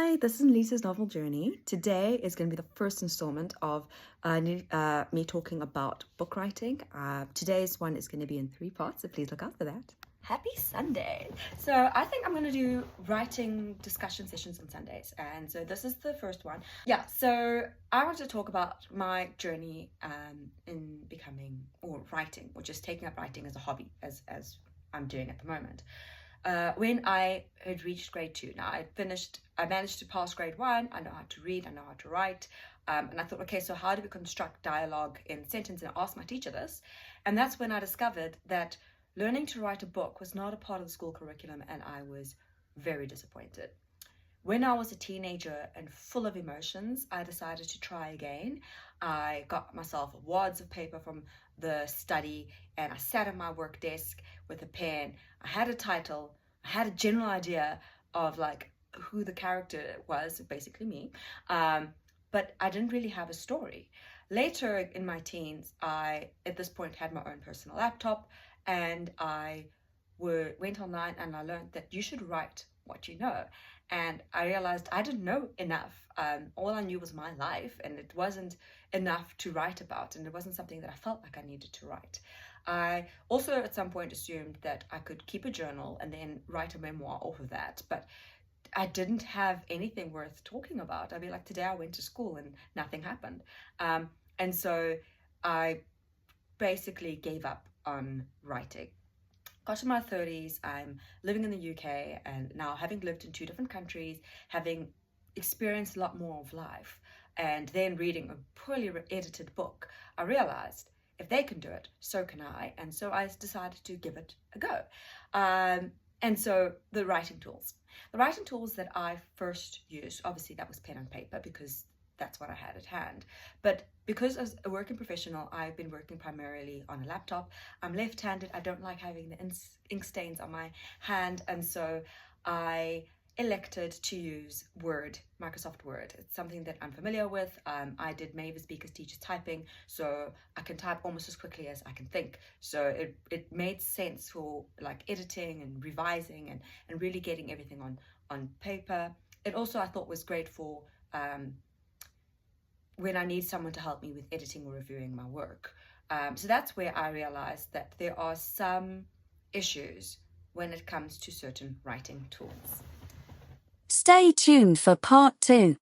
Hi, this is Lisa's Novel Journey. Today is going to be the first installment of me talking about book writing. Today's one is going to be in 3 parts, so please look out for that. Happy Sunday! So I think I'm going to do writing discussion sessions on Sundays, and so this is the first one. Yeah, so I want to talk about my journey in becoming or writing, or just taking up writing as a hobby, as I'm doing at the moment. When I had reached grade 2, now I managed to pass grade 1, I know how to read, I know how to write, and I thought, okay, so how do we construct dialogue in sentence? And I asked my teacher this, and that's when I discovered that learning to write a book was not a part of the school curriculum, and I was very disappointed. When I was a teenager and full of emotions, I decided to try again. I got myself wads of paper from the study and I sat at my work desk with a pen. I had a title, I had a general idea of like who the character was, basically me, but I didn't really have a story. Later in my teens, I, at this point, had my own personal laptop and I went online and I learned that you should write what you know. And I realized I didn't know enough. All I knew was my life, and it wasn't enough to write about, and it wasn't something that I felt like I needed to write. I also at some point assumed that I could keep a journal and then write a memoir off of that, but I didn't have anything worth talking about. I'd be like, today I went to school and nothing happened. And so I basically gave up on writing. Got to my 30s, I'm living in the UK, and now having lived in 2 different countries, having experienced a lot more of life, and then reading a poorly edited book, I realized if they can do it, so can I. And so I decided to give it a go. And so the writing tools that I first used, obviously that was pen and paper because that's what I had at hand. But because as a working professional, I've been working primarily on a laptop. I'm left-handed. I don't like having the ink stains on my hand. And so I elected to use Word, Microsoft Word. It's something that I'm familiar with. I did Mavis Beaker's Teacher Typing, so I can type almost as quickly as I can think. So it made sense for like editing and revising and really getting everything on paper. It also I thought was great for when I need someone to help me with editing or reviewing my work. So that's where I realized that there are some issues when it comes to certain writing tools. Stay tuned for part 2.